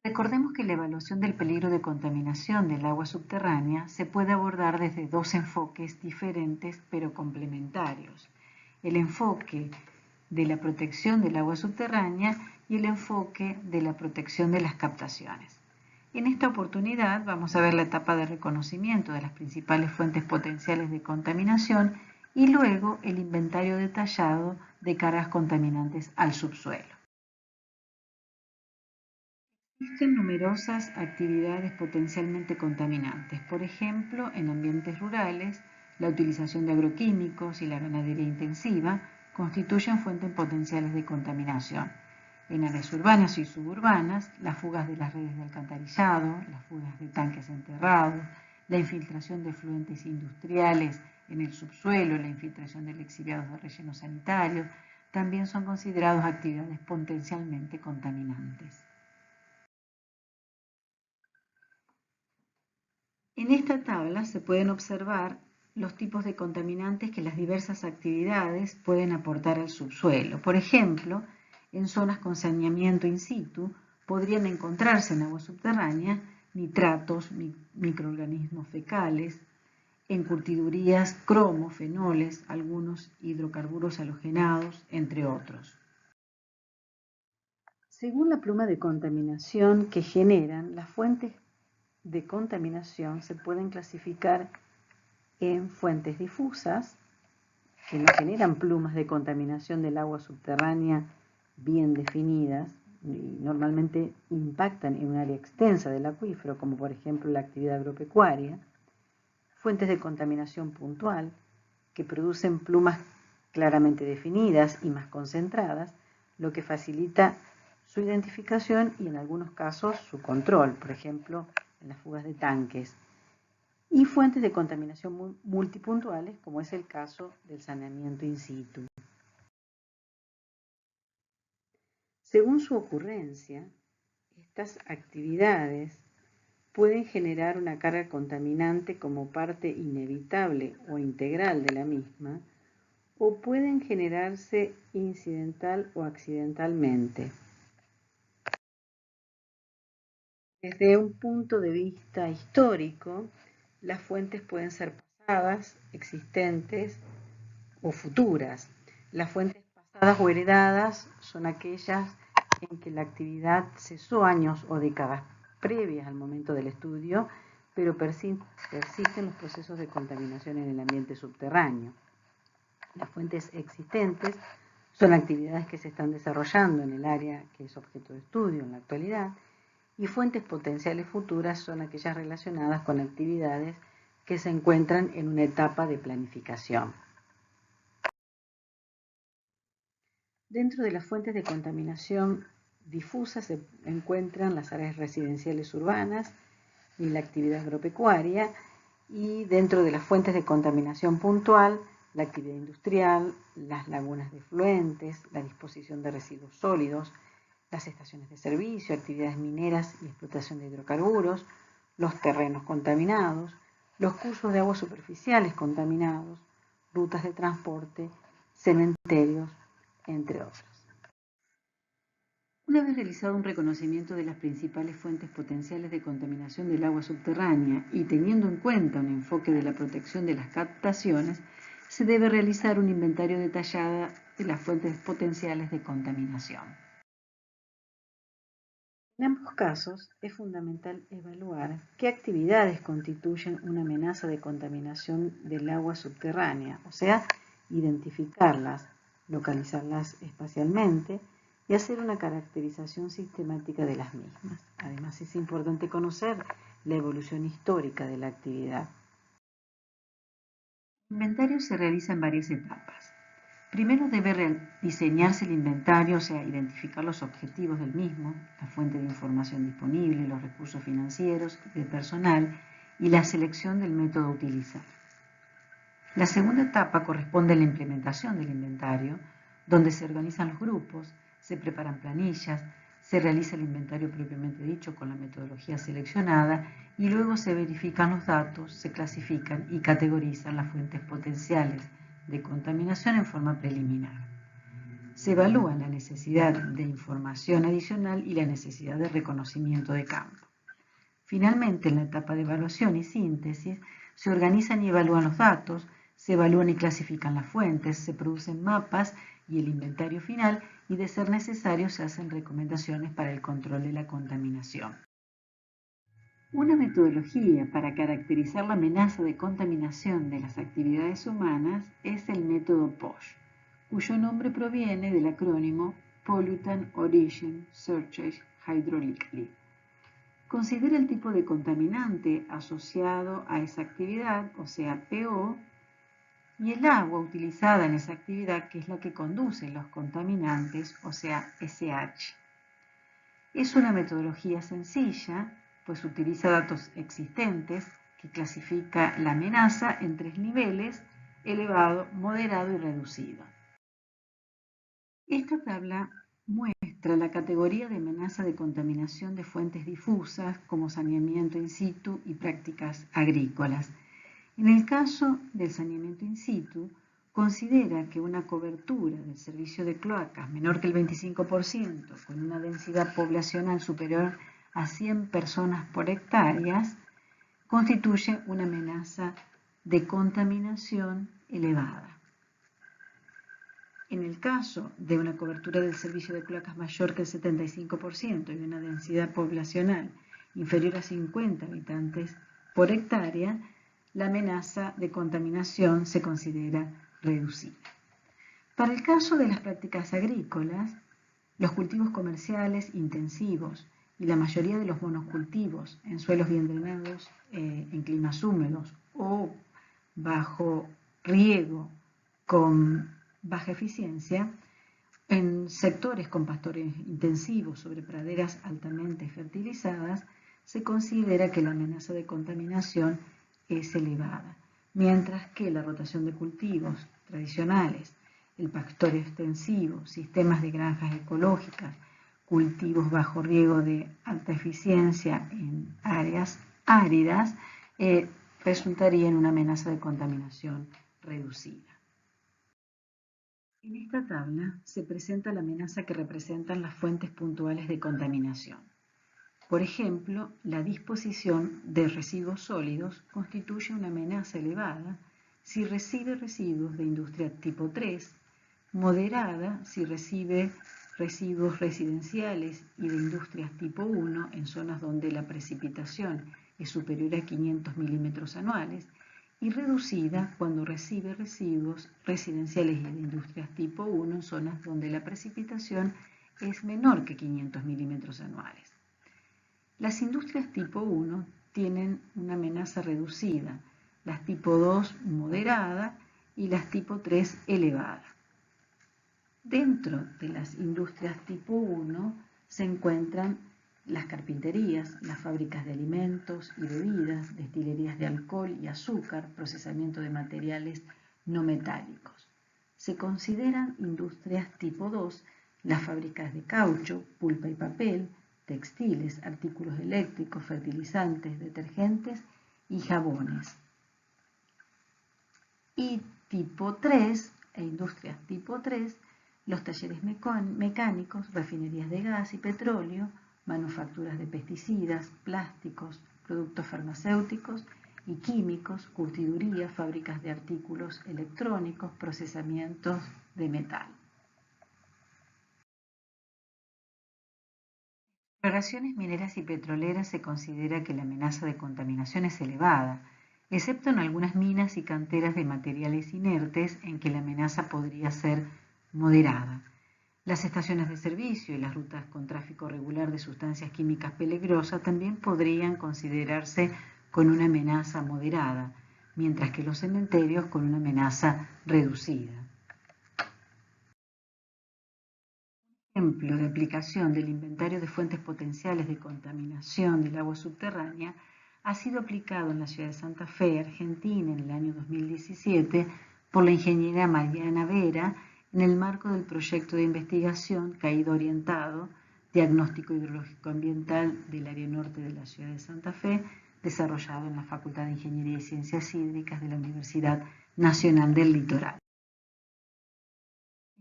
Recordemos que la evaluación del peligro de contaminación del agua subterránea se puede abordar desde dos enfoques diferentes pero complementarios. El enfoque de la protección del agua subterránea y el enfoque de la protección de las captaciones. En esta oportunidad vamos a ver la etapa de reconocimiento de las principales fuentes potenciales de contaminación y luego el inventario detallado de cargas contaminantes al subsuelo. Existen numerosas actividades potencialmente contaminantes, por ejemplo, en ambientes rurales, la utilización de agroquímicos y la ganadería intensiva constituyen fuentes potenciales de contaminación. En áreas urbanas y suburbanas, las fugas de las redes de alcantarillado, las fugas de tanques enterrados, la infiltración de efluentes industriales en el subsuelo, la infiltración de lixiviados de relleno sanitario, también son considerados actividades potencialmente contaminantes. En esta tabla se pueden observar los tipos de contaminantes que las diversas actividades pueden aportar al subsuelo. Por ejemplo, en zonas con saneamiento in situ podrían encontrarse en agua subterránea nitratos, microorganismos fecales, en curtidurías cromo, fenoles, algunos hidrocarburos halogenados, entre otros. Según la pluma de contaminación que generan, las fuentes de contaminación se pueden clasificar en fuentes difusas, que no generan plumas de contaminación del agua subterránea bien definidas y normalmente impactan en un área extensa del acuífero, como por ejemplo la actividad agropecuaria, fuentes de contaminación puntual, que producen plumas claramente definidas y más concentradas, lo que facilita su identificación y en algunos casos su control, por ejemplo, en las fugas de tanques, y fuentes de contaminación multipuntuales, como es el caso del saneamiento in situ. Según su ocurrencia, estas actividades pueden generar una carga contaminante como parte inevitable o integral de la misma, o pueden generarse incidental o accidentalmente. Desde un punto de vista histórico, las fuentes pueden ser pasadas, existentes o futuras. Las fuentes pasadas o heredadas son aquellas en que la actividad cesó años o décadas previas al momento del estudio, pero persisten los procesos de contaminación en el ambiente subterráneo. Las fuentes existentes son actividades que se están desarrollando en el área que es objeto de estudio en la actualidad, y fuentes potenciales futuras son aquellas relacionadas con actividades que se encuentran en una etapa de planificación. Dentro de las fuentes de contaminación difusa se encuentran las áreas residenciales urbanas y la actividad agropecuaria, y dentro de las fuentes de contaminación puntual, la actividad industrial, las lagunas de efluentes, la disposición de residuos sólidos, las estaciones de servicio, actividades mineras y explotación de hidrocarburos, los terrenos contaminados, los cursos de aguas superficiales contaminados, rutas de transporte, cementerios, entre otros. Una vez realizado un reconocimiento de las principales fuentes potenciales de contaminación del agua subterránea y teniendo en cuenta un enfoque de la protección de las captaciones, se debe realizar un inventario detallado de las fuentes potenciales de contaminación. En ambos casos, es fundamental evaluar qué actividades constituyen una amenaza de contaminación del agua subterránea, o sea, identificarlas, localizarlas espacialmente y hacer una caracterización sistemática de las mismas. Además, es importante conocer la evolución histórica de la actividad. El inventario se realiza en varias etapas. Primero debe diseñarse el inventario, o sea, identificar los objetivos del mismo, la fuente de información disponible, los recursos financieros, el personal y la selección del método a utilizar. La segunda etapa corresponde a la implementación del inventario, donde se organizan los grupos, se preparan planillas, se realiza el inventario propiamente dicho con la metodología seleccionada y luego se verifican los datos, se clasifican y categorizan las fuentes potenciales de contaminación en forma preliminar. Se evalúa la necesidad de información adicional y la necesidad de reconocimiento de campo. Finalmente, en la etapa de evaluación y síntesis, se organizan y evalúan los datos, se evalúan y clasifican las fuentes, se producen mapas y el inventario final, y de ser necesario se hacen recomendaciones para el control de la contaminación. Una metodología para caracterizar la amenaza de contaminación de las actividades humanas es el método POSH, cuyo nombre proviene del acrónimo Pollutant Origin Searches Hydraulically. Considera el tipo de contaminante asociado a esa actividad, o sea, PO, y el agua utilizada en esa actividad, que es la que conduce los contaminantes, o sea, SH. Es una metodología sencilla, pues utiliza datos existentes que clasifica la amenaza en 3 niveles: elevado, moderado y reducido. Esta tabla muestra la categoría de amenaza de contaminación de fuentes difusas como saneamiento in situ y prácticas agrícolas. En el caso del saneamiento in situ, considera que una cobertura del servicio de cloacas menor que el 25%, con una densidad poblacional superior a 100 personas por hectáreas, constituye una amenaza de contaminación elevada. En el caso de una cobertura del servicio de cloacas mayor que el 75% y una densidad poblacional inferior a 50 habitantes por hectárea, la amenaza de contaminación se considera reducida. Para el caso de las prácticas agrícolas, los cultivos comerciales intensivos y la mayoría de los monocultivos en suelos bien drenados, en climas húmedos o bajo riego con baja eficiencia, en sectores con pastores intensivos sobre praderas altamente fertilizadas, se considera que la amenaza de contaminación es elevada, mientras que la rotación de cultivos tradicionales, el pastoreo extensivo, sistemas de granjas ecológicas, cultivos bajo riego de alta eficiencia en áreas áridas, resultaría en una amenaza de contaminación reducida. En esta tabla se presenta la amenaza que representan las fuentes puntuales de contaminación. Por ejemplo, la disposición de residuos sólidos constituye una amenaza elevada si recibe residuos de industria tipo 3, moderada si recibe residuos residenciales y de industrias tipo 1 en zonas donde la precipitación es superior a 500 milímetros anuales, y reducida cuando recibe residuos residenciales y de industrias tipo 1 en zonas donde la precipitación es menor que 500 milímetros anuales. Las industrias tipo 1 tienen una amenaza reducida, las tipo 2 moderada y las tipo 3 elevada. Dentro de las industrias tipo 1 se encuentran las carpinterías, las fábricas de alimentos y bebidas, destilerías de alcohol y azúcar, procesamiento de materiales no metálicos. Se consideran industrias tipo 2 las fábricas de caucho, pulpa y papel, textiles, artículos eléctricos, fertilizantes, detergentes y jabones. Y tipo 3, e industrias tipo 3, los talleres mecánicos, refinerías de gas y petróleo, manufacturas de pesticidas, plásticos, productos farmacéuticos y químicos, curtiduría, fábricas de artículos electrónicos, procesamientos de metal. En exploraciones mineras y petroleras se considera que la amenaza de contaminación es elevada, excepto en algunas minas y canteras de materiales inertes en que la amenaza podría ser moderada. Las estaciones de servicio y las rutas con tráfico regular de sustancias químicas peligrosas también podrían considerarse con una amenaza moderada, mientras que los cementerios con una amenaza reducida. Un ejemplo de aplicación del inventario de fuentes potenciales de contaminación del agua subterránea ha sido aplicado en la ciudad de Santa Fe, Argentina, en el año 2017 por la ingeniera Mariana Vera, en el marco del proyecto de investigación Caída Orientado, Diagnóstico Hidrológico Ambiental del área norte de la ciudad de Santa Fe, desarrollado en la Facultad de Ingeniería y Ciencias Hídricas de la Universidad Nacional del Litoral.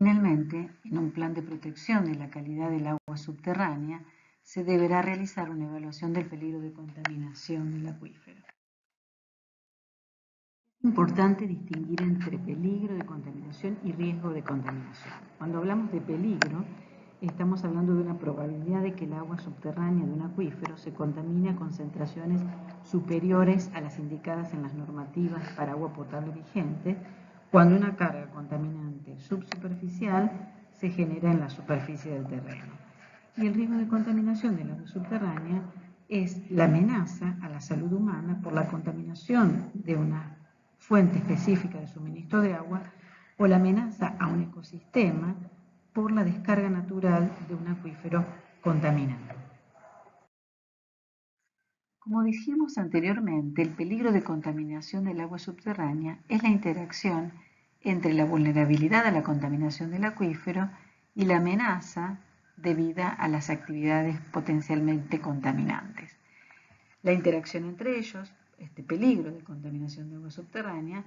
Finalmente, en un plan de protección de la calidad del agua subterránea, se deberá realizar una evaluación del peligro de contaminación del acuífero. Es importante distinguir entre peligro de contaminación y riesgo de contaminación. Cuando hablamos de peligro, estamos hablando de una probabilidad de que el agua subterránea de un acuífero se contamine a concentraciones superiores a las indicadas en las normativas para agua potable vigentes, cuando una carga contaminante subsuperficial se genera en la superficie del terreno. Y el riesgo de contaminación del agua subterránea es la amenaza a la salud humana por la contaminación de una fuente específica de suministro de agua o la amenaza a un ecosistema por la descarga natural de un acuífero contaminado. Como dijimos anteriormente, el peligro de contaminación del agua subterránea es la interacción entre la vulnerabilidad a la contaminación del acuífero y la amenaza debida a las actividades potencialmente contaminantes. La interacción entre ellos, este peligro de contaminación de agua subterránea,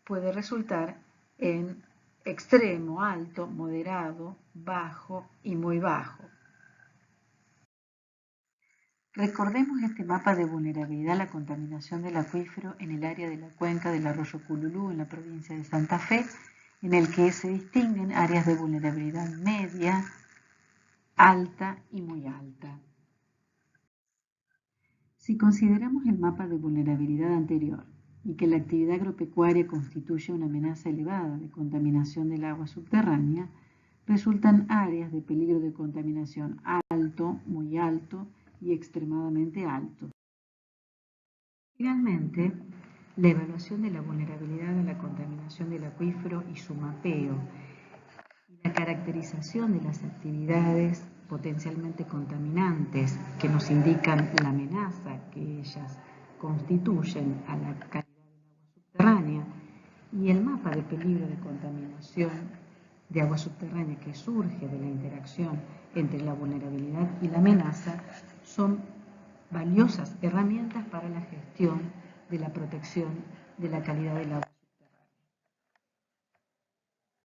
puede resultar en extremo, alto, moderado, bajo y muy bajo. Recordemos este mapa de vulnerabilidad a la contaminación del acuífero en el área de la cuenca del arroyo Cululú en la provincia de Santa Fe, en el que se distinguen áreas de vulnerabilidad media, alta y muy alta. Si consideramos el mapa de vulnerabilidad anterior y que la actividad agropecuaria constituye una amenaza elevada de contaminación del agua subterránea, resultan áreas de peligro de contaminación alto, muy alto y extremadamente alto. Finalmente, la evaluación de la vulnerabilidad a la contaminación del acuífero y su mapeo y la caracterización de las actividades potencialmente contaminantes que nos indican la amenaza que ellas constituyen a la calidad del agua subterránea y el mapa de peligro de contaminación de agua subterránea que surge de la interacción entre la vulnerabilidad y la amenaza son valiosas herramientas para la gestión de la protección de la calidad del agua.